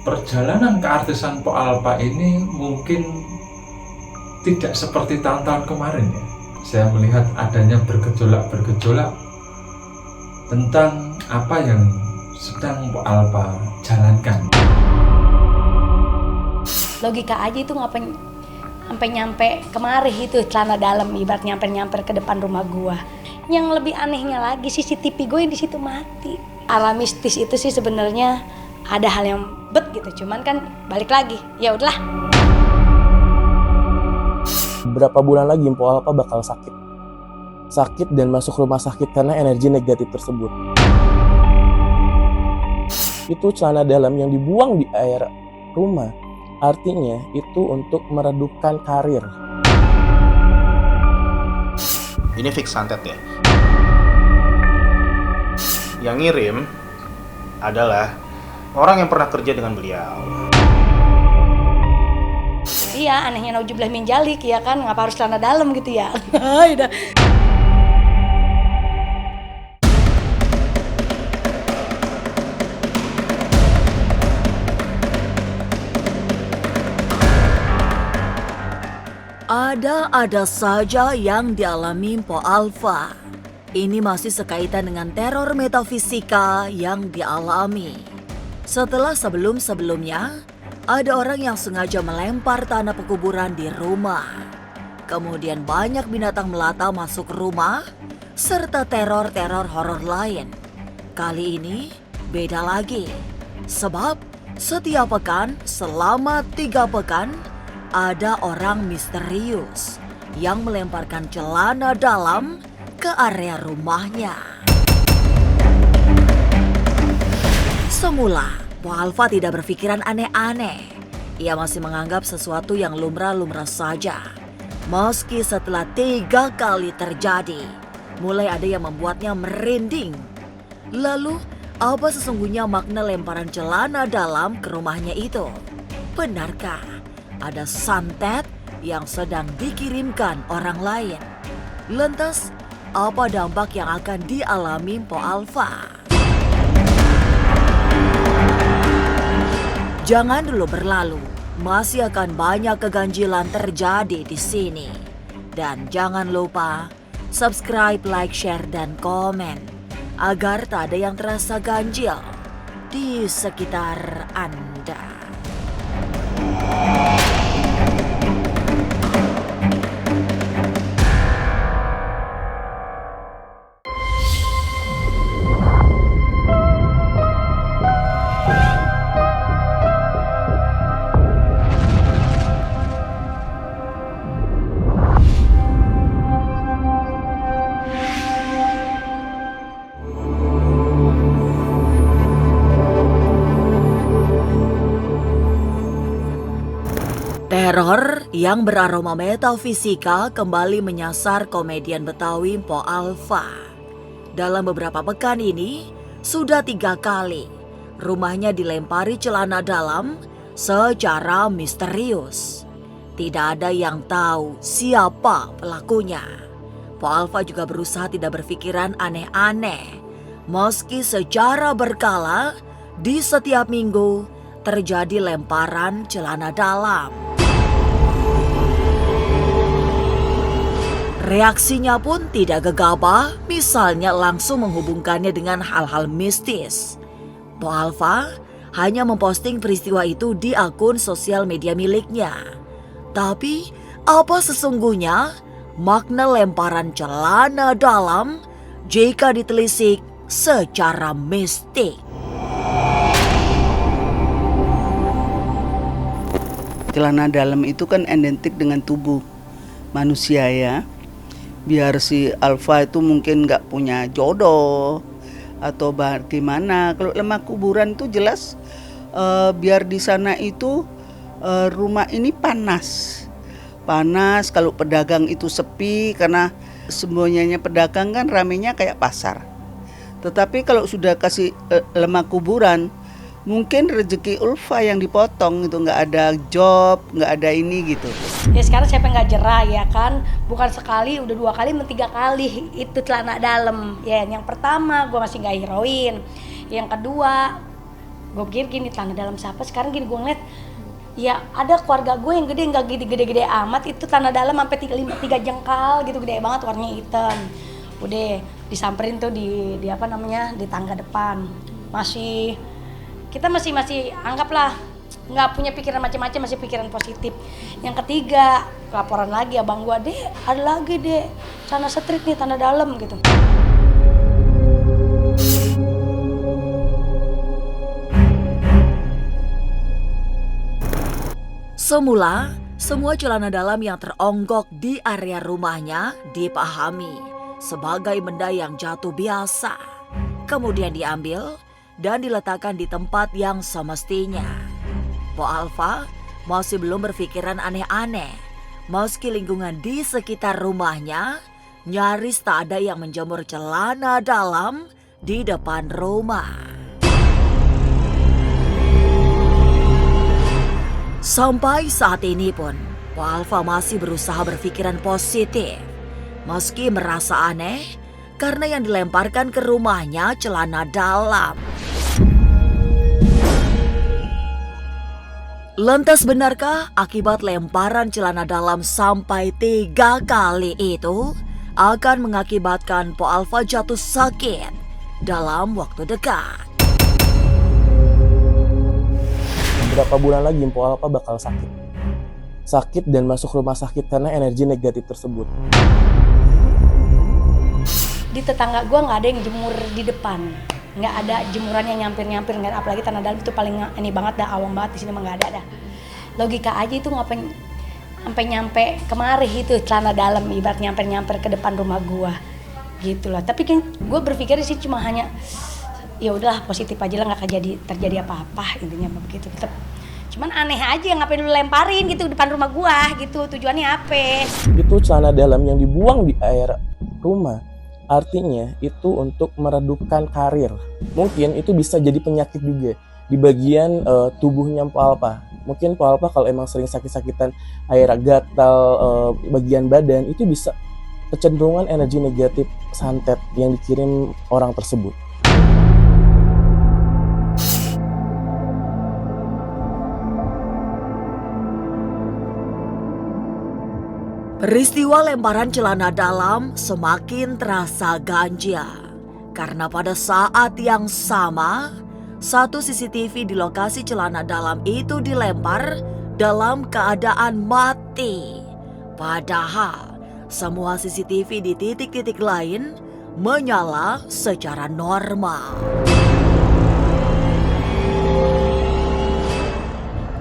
perjalanan keartisan Po Alpha ini mungkin tidak seperti tahun-tahun kemarin ya. Saya melihat adanya bergejolak tentang apa yang sedang Po Alpha jalankan. Logika aja itu ngapain sampai nyampe kemari itu celana dalam, ibarat nyamper ke depan rumah gua. Yang lebih anehnya lagi CCTV gue yang di situ mati. Alam mistis itu sih sebenarnya ada hal yang gitu, cuman kan balik lagi. Ya udahlah. Beberapa bulan lagi Po Alpha bakal sakit dan masuk rumah sakit karena energi negatif tersebut. Itu celana dalam yang dibuang di air rumah, artinya itu untuk meredupkan karir. Ini fix santet ya. Yang ngirim adalah orang yang pernah kerja dengan beliau. Iya, anehnya naujubillah min jalik ya kan, ngapa harus celana dalam gitu ya. Ada saja yang dialami Po Alpha. Ini masih sekaitan dengan teror metafisika yang dialami. Setelah sebelum-sebelumnya, ada orang yang sengaja melempar tanah pekuburan di rumah. Kemudian banyak binatang melata masuk rumah, serta teror-teror horor lain. Kali ini beda lagi. Sebab setiap pekan selama 3 pekan, ada orang misterius yang melemparkan celana dalam ke area rumahnya. Semula, Po Alpha tidak berpikiran aneh-aneh. Ia masih menganggap sesuatu yang lumrah-lumrah saja. Meski setelah 3 kali terjadi, mulai ada yang membuatnya merinding. Lalu, apa sesungguhnya makna lemparan celana dalam ke rumahnya itu? Benarkah ada santet yang sedang dikirimkan orang lain? Lantas, apa dampak yang akan dialami Po Alpha? Jangan dulu berlalu, masih akan banyak keganjilan terjadi di sini. Dan jangan lupa subscribe, like, share, dan komen agar tak ada yang terasa ganjil di sekitar Anda. Teror yang beraroma metafisika kembali menyasar komedian Betawi Po Alpha. Dalam beberapa pekan ini, sudah 3 kali rumahnya dilempari celana dalam secara misterius. Tidak ada yang tahu siapa pelakunya. Po Alpha juga berusaha tidak berpikiran aneh-aneh. Meski secara berkala, di setiap minggu terjadi lemparan celana dalam. Reaksinya pun tidak gegabah, misalnya langsung menghubungkannya dengan hal-hal mistis. Po Alpha hanya memposting peristiwa itu di akun sosial media miliknya. Tapi, apa sesungguhnya makna lemparan celana dalam jika ditelisik secara mistik? Celana dalam itu kan identik dengan tubuh manusia ya. Biar si Alpha itu mungkin nggak punya jodoh atau bagaimana. Kalau lemah kuburan itu jelas biar di sana itu rumah ini panas. Kalau pedagang itu sepi karena semuanya pedagang kan ramenya kayak pasar. Tetapi kalau sudah kasih lemah kuburan, mungkin rezeki Ulfa yang dipotong itu, nggak ada job, nggak ada ini gitu. Ya sekarang siapa yang nggak jerah ya kan? Bukan sekali, udah 2 kali, 3 kali itu celana dalam. Ya yang pertama gue masih nggak heroin. Yang kedua Gue pikir gini, tanah dalam siapa? Sekarang gini gue ngeliat, ya ada keluarga gue yang gede, nggak gede-gede amat, itu tanah dalam sampai 3 jengkal gitu, gede banget, warnanya hitam. Udah disamperin tuh di apa namanya, di tangga depan. Kita masih anggaplah nggak punya pikiran macam-macam, masih pikiran positif. Yang ketiga, laporan lagi abang gue, deh ada lagi deh tanah street nih, tanah dalam gitu. Semula, semua celana dalam yang teronggok di area rumahnya dipahami sebagai benda yang jatuh biasa. Kemudian diambil dan diletakkan di tempat yang semestinya. Po Alfa masih belum berpikiran aneh-aneh, meski lingkungan di sekitar rumahnya nyaris tak ada yang menjemur celana dalam di depan rumah. Sampai saat ini pun, Po Alfa masih berusaha berpikiran positif. Meski merasa aneh, karena yang dilemparkan ke rumahnya celana dalam. Lantas benarkah akibat lemparan celana dalam sampai 3 kali itu akan mengakibatkan Po Alfa jatuh sakit dalam waktu dekat? Beberapa bulan lagi Po Alfa bakal sakit dan masuk rumah sakit karena energi negatif tersebut. Di tetangga gue nggak ada yang jemur di depan, nggak ada jemuran yang nyampir, nggak ada, apalagi tanah dalam itu paling ini banget dah, awam banget, di sini mah nggak ada dah. Logika aja itu ngapain sampai nyampe kemari itu celana dalam, ibarat nyamper ke depan rumah gue gitu loh. Tapi kan gue berpikir sih cuma hanya ya udahlah, positif aja lah, nggak terjadi apa-apa, intinya begitu. Tetap cuman aneh aja, ngapain lu lemparin gitu depan rumah gua gitu, tujuannya apa? Itu celana dalam yang dibuang di air rumah, artinya itu untuk meredupkan karir. Mungkin itu bisa jadi penyakit juga di bagian tubuhnya Po Alfa. Mungkin Po Alfa kalau emang sering sakit-sakitan, air gatal bagian badan, itu bisa kecenderungan energi negatif santet yang dikirim orang tersebut. Peristiwa lemparan celana dalam semakin terasa ganjil karena pada saat yang sama, satu CCTV di lokasi celana dalam itu dilempar dalam keadaan mati. Padahal semua CCTV di titik-titik lain menyala secara normal.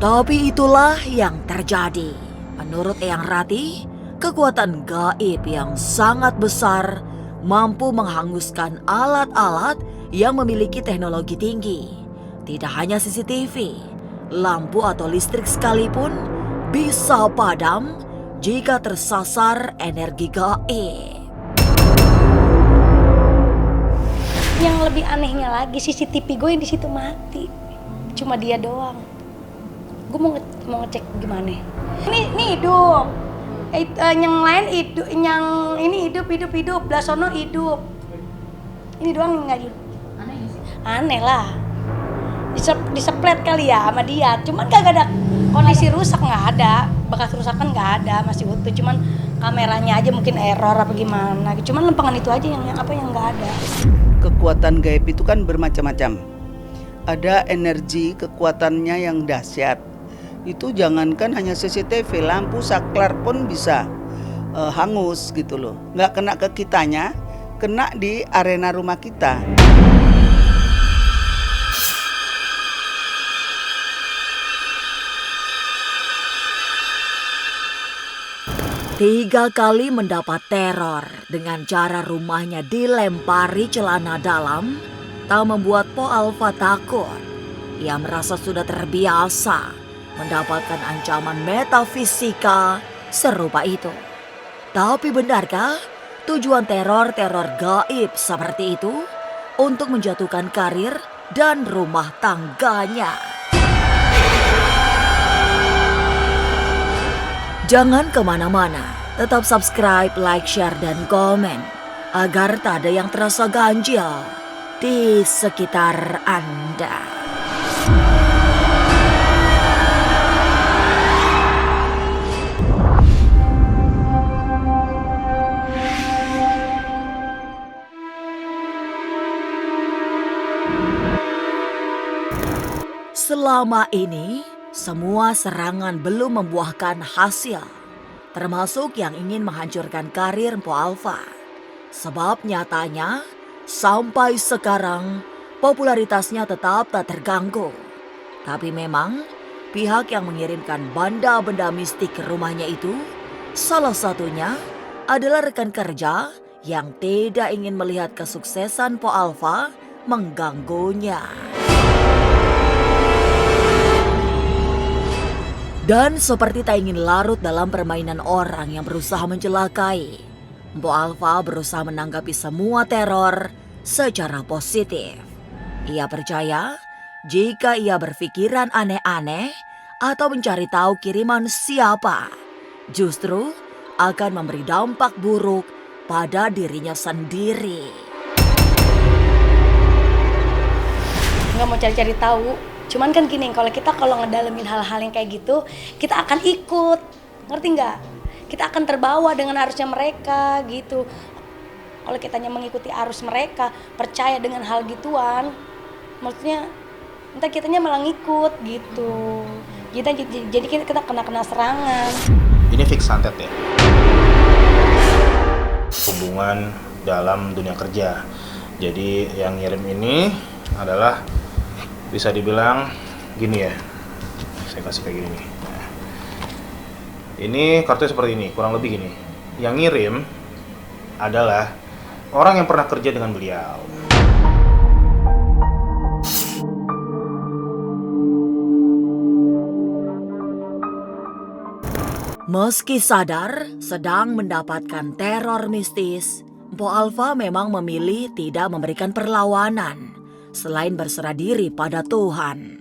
Tapi itulah yang terjadi. Menurut Eyang Rati, kekuatan gaib yang sangat besar mampu menghanguskan alat-alat yang memiliki teknologi tinggi. Tidak hanya CCTV, lampu atau listrik sekalipun bisa padam jika tersasar energi gaib. Yang lebih anehnya lagi, CCTV gue yang di situ mati, cuma dia doang. Gue mau ngecek gimana? Ini hidup. Yang lain hidup, yang ini hidup, belah sono hidup. Ini doang nggak hidup. Aneh lah. Diseplet kali ya sama dia. Cuman gak ada kondisi rusak, nggak ada. Bekas rusakan nggak ada, masih utuh. Cuman kameranya aja mungkin error apa gimana. Cuman lempengan itu aja yang nggak ada. Kekuatan gaib itu kan bermacam-macam. Ada energi kekuatannya yang dahsyat. Itu jangankan hanya CCTV, lampu saklar pun bisa hangus gitu loh. Nggak kena ke kitanya, kena di arena rumah kita. Tiga kali mendapat teror dengan cara rumahnya dilempari celana dalam, tak membuat Po Alfa takut. Ia merasa sudah terbiasa mendapatkan ancaman metafisika serupa itu. Tapi benarkah tujuan teror gaib seperti itu untuk menjatuhkan karir dan rumah tangganya? Jangan kemana-mana, tetap subscribe, like, share, dan komen agar tak ada yang terasa ganjil di sekitar Anda. Selama ini, semua serangan belum membuahkan hasil, termasuk yang ingin menghancurkan karir Mpo Alpha. Sebab nyatanya, sampai sekarang popularitasnya tetap tak terganggu. Tapi memang, pihak yang mengirimkan benda-benda mistik ke rumahnya itu, salah satunya adalah rekan kerja yang tidak ingin melihat kesuksesan Mpo Alpha mengganggunya. Dan seperti tak ingin larut dalam permainan orang yang berusaha mencelakai, Mpo Alpha berusaha menanggapi semua teror secara positif. Ia percaya jika ia berpikiran aneh-aneh atau mencari tahu kiriman siapa, justru akan memberi dampak buruk pada dirinya sendiri. Nggak mau cari-cari tahu. Cuman kan gini, kalau ngedalemin hal-hal yang kayak gitu, kita akan ikut, ngerti nggak? Kita akan terbawa dengan arusnya mereka gitu. Kalau kitanya mengikuti arus mereka, percaya dengan hal gituan, maksudnya entah kitanya malah ngikut gitu. Jadi kita kena serangan. Ini fix santet ya. Hubungan dalam dunia kerja. Jadi yang ngirim ini adalah bisa dibilang gini ya. Saya kasih kayak gini nih. Nah, ini kartunya seperti ini, kurang lebih gini. Yang ngirim adalah orang yang pernah kerja dengan beliau. Meski sadar sedang mendapatkan teror mistis, Mpo Alpha memang memilih tidak memberikan perlawanan selain berserah diri pada Tuhan.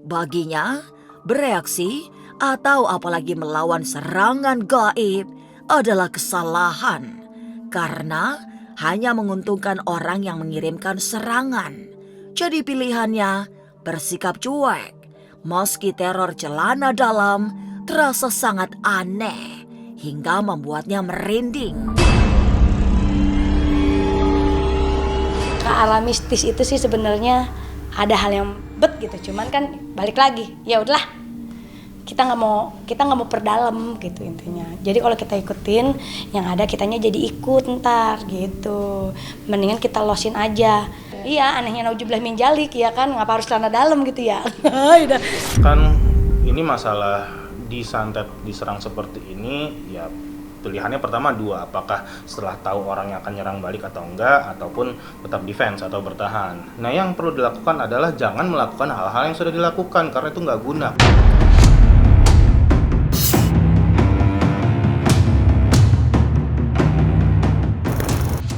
Baginya, bereaksi atau apalagi melawan serangan gaib adalah kesalahan karena hanya menguntungkan orang yang mengirimkan serangan. Jadi pilihannya bersikap cuek meski teror celana dalam terasa sangat aneh hingga membuatnya merinding. Ke arah mistis itu sih sebenarnya ada hal yang gitu, cuman kan balik lagi, ya udahlah kita nggak mau perdalam gitu intinya. Jadi kalau kita ikutin yang ada, kitanya jadi ikut ntar gitu. Mendingan kita losin aja. Iya, anehnya naujubillah min jalik ya kan, ngapa harus celana dalam gitu ya. Kan ini masalah disantet, diserang seperti ini, ya pilihannya pertama dua, apakah setelah tahu orang yang akan nyerang balik atau enggak, ataupun tetap defense atau bertahan. Nah, yang perlu dilakukan adalah jangan melakukan hal-hal yang sudah dilakukan karena itu nggak guna.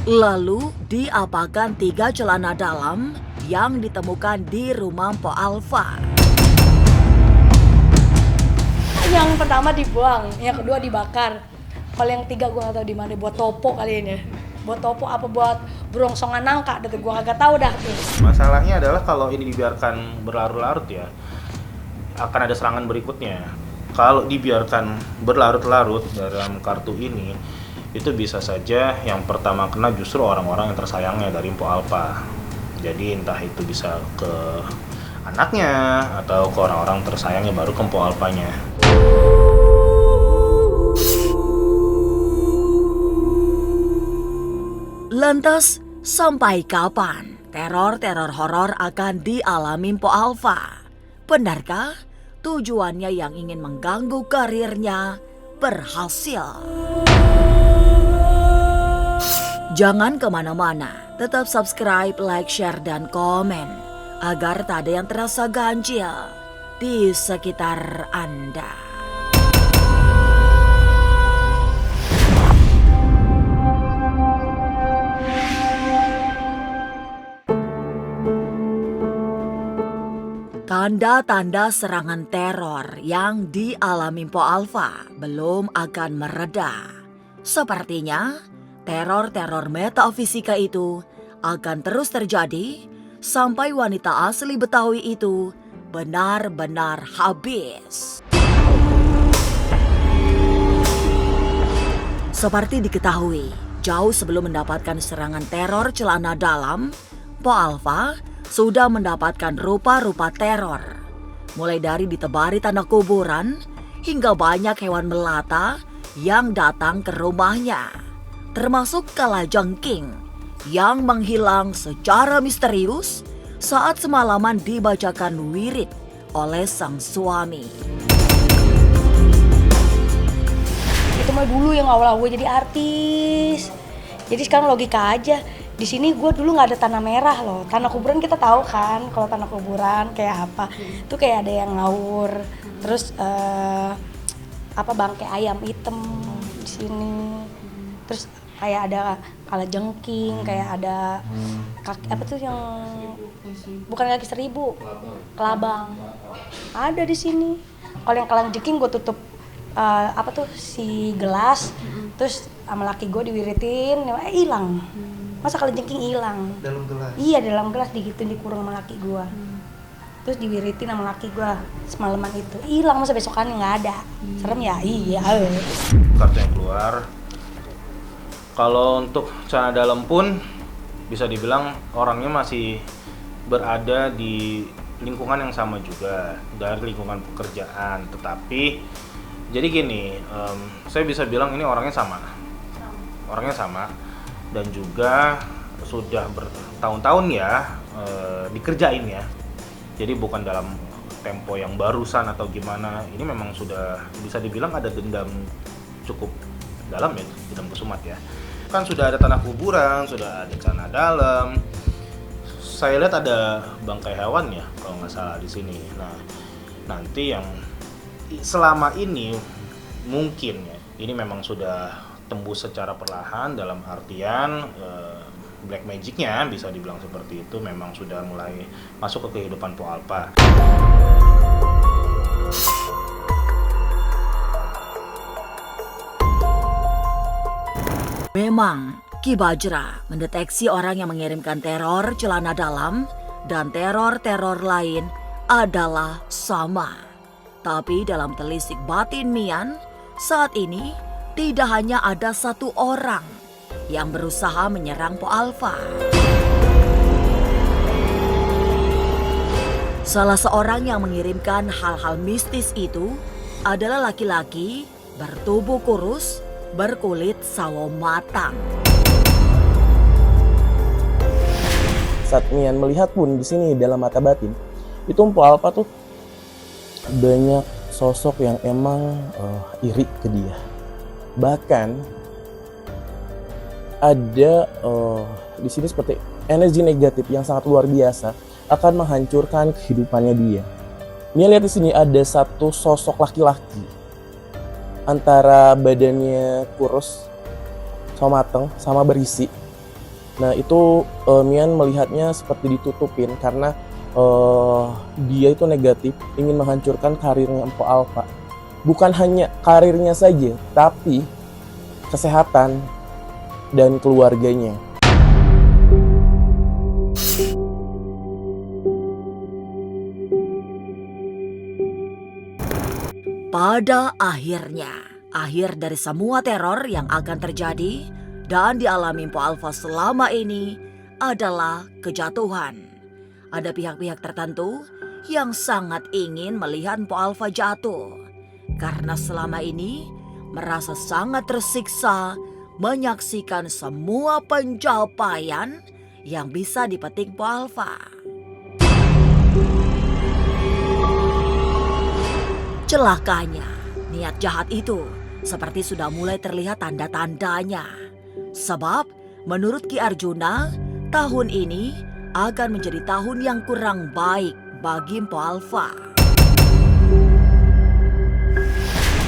Lalu diapakan 3 celana dalam yang ditemukan di rumah Mpo Alpha? Yang pertama dibuang, yang kedua dibakar. Kalau yang 3 gue gak tahu di mana, buat topo kali ini. Buat topo apa buat berongsongan nangka, gue kagak tahu dah tuh. Masalahnya adalah kalau ini dibiarkan berlarut-larut ya, akan ada serangan berikutnya. Kalau dibiarkan berlarut-larut dalam kartu ini, itu bisa saja yang pertama kena justru orang-orang yang tersayangnya dari Mpo Alpha. Jadi entah itu bisa ke anaknya atau ke orang-orang tersayangnya baru ke Mpo Alpha-nya. Lantas, sampai kapan teror-teror horor akan dialami Mpo Alpha? Benarkah tujuannya yang ingin mengganggu karirnya berhasil? Jangan kemana-mana, tetap subscribe, like, share, dan komen agar tak ada yang terasa ganjil di sekitar Anda. Tanda-tanda serangan teror yang dialami Mpo Alpha belum akan mereda. Sepertinya teror-teror metafisika itu akan terus terjadi sampai wanita asli Betawi itu benar-benar habis. Seperti diketahui, jauh sebelum mendapatkan serangan teror celana dalam, Mpo Alpha sudah mendapatkan rupa-rupa teror. mulai dari ditebari tanah kuburan hingga banyak hewan melata yang datang ke rumahnya, termasuk kalajengking yang menghilang secara misterius saat semalaman dibacakan wirid oleh sang suami. Itu mah dulu yang awal gue jadi artis. Jadi sekarang logika aja. Di sini gue dulu nggak ada tanah merah loh. Tanah kuburan kita tahu kan, kalau tanah kuburan kayak apa? Itu kayak ada yang ngawur. Terus bangkai ayam hitam di sini. Terus kayak ada kalajengking, kayak ada apa tuh yang bukan kaki seribu, kelabang. Ada di sini. Kalau yang kalajengking gue tutup si gelas, terus sama laki gue diwiritin, hilang. Masa kalajengking hilang? Dalam gelas? Iya, dalam gelas digituin, dikurung sama laki gue. Terus diwiritin sama laki gue semalaman itu. Hilang, masa besokannya nggak ada. Serem ya? Iya. Kartu yang keluar. Kalau untuk celana dalam pun bisa dibilang orangnya masih berada di lingkungan yang sama juga, dari lingkungan pekerjaan. Tetapi jadi gini, saya bisa bilang ini orangnya sama. Orangnya sama. Dan juga sudah bertahun-tahun ya dikerjain ya. Jadi bukan dalam tempo yang barusan atau gimana. Ini memang sudah bisa dibilang ada dendam cukup dalam ya, dendam kesumat ya. Kan sudah ada tanah kuburan, sudah ada celana dalam. Saya lihat ada bangkai hewan ya kalau nggak salah di sini. Nah, nanti yang selama ini mungkin ya, ini memang sudah tembus secara perlahan, dalam artian black magic-nya bisa dibilang seperti itu, memang sudah mulai masuk ke kehidupan Po Alpa. Memang Ki Bajra mendeteksi orang yang mengirimkan teror celana dalam dan teror-teror lain adalah sama. Tapi dalam telisik batin Mian, saat ini tidak hanya ada satu orang yang berusaha menyerang Po Alpa. Salah seorang yang mengirimkan hal-hal mistis itu adalah laki-laki bertubuh kurus, berkulit sawo matang. Saat Mian melihat pun di sini dalam mata batin, itu Po Alpa tuh banyak sosok yang emang iri ke dia. Bahkan ada di sini seperti energi negatif yang sangat luar biasa akan menghancurkan kehidupannya dia. Nia lihat di sini ada satu sosok laki-laki, antara badannya kurus, sama mateng, sama berisi. Nah itu Mian melihatnya seperti ditutupin karena dia itu negatif, ingin menghancurkan karirnya Po Alpa. Bukan hanya karirnya saja, tapi kesehatan dan keluarganya. Pada akhirnya, akhir dari semua teror yang akan terjadi dan dialami Po Alpa selama ini adalah kejatuhan. Ada pihak-pihak tertentu yang sangat ingin melihat Po Alpa jatuh. Karena selama ini merasa sangat tersiksa menyaksikan semua pencapaian yang bisa dipetik Po Alpa. Celakanya, niat jahat itu seperti sudah mulai terlihat tanda-tandanya. Sebab menurut Ki Arjuna, tahun ini akan menjadi tahun yang kurang baik bagi Po Alpa.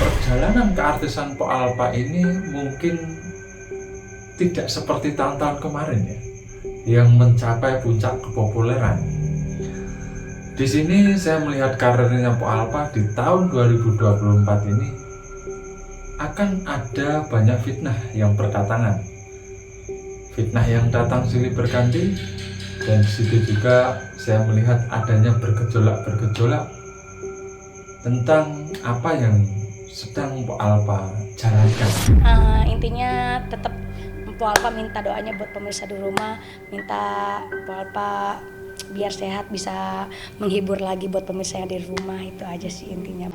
Perjalanan keartisan Po Alpa ini mungkin tidak seperti tahun-tahun kemarin ya, yang mencapai puncak kepopuleran. Di sini saya melihat karirnya Po Alpa di tahun 2024 ini akan ada banyak fitnah yang berdatangan. Fitnah yang datang silih berganti, dan di situ juga saya melihat adanya bergejolak tentang apa yang sedang Po Alpa jalankan. Intinya tetap Po Alpa minta doanya buat pemirsa di rumah, minta Po Alpa biar sehat, bisa menghibur lagi buat pemirsa yang di rumah. Itu aja sih intinya.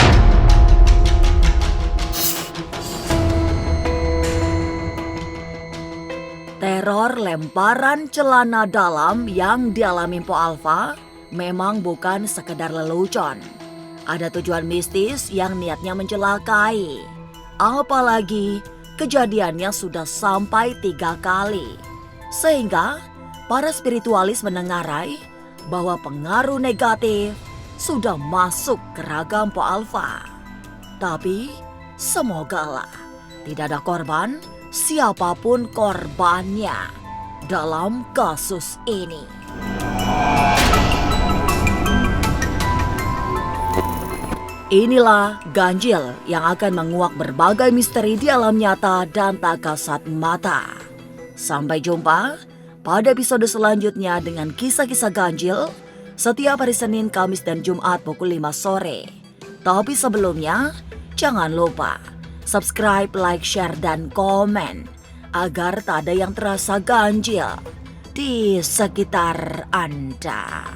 Teror lemparan celana dalam yang dialami Po Alfa memang bukan sekedar lelucon. Ada tujuan mistis yang niatnya mencelakai. Apalagi kejadiannya sudah sampai 3 kali. Sehingga para spiritualis menengarai bahwa pengaruh negatif sudah masuk ke ragam Po Alfa. Tapi semogalah tidak ada korban, siapapun korbannya dalam kasus ini. Inilah ganjil yang akan menguak berbagai misteri di alam nyata dan tak kasat mata. Sampai jumpa pada episode selanjutnya dengan kisah-kisah ganjil setiap hari Senin, Kamis, dan Jumat pukul 5 sore. Tapi sebelumnya, jangan lupa subscribe, like, share, dan komen agar tak ada yang terasa ganjil di sekitar Anda.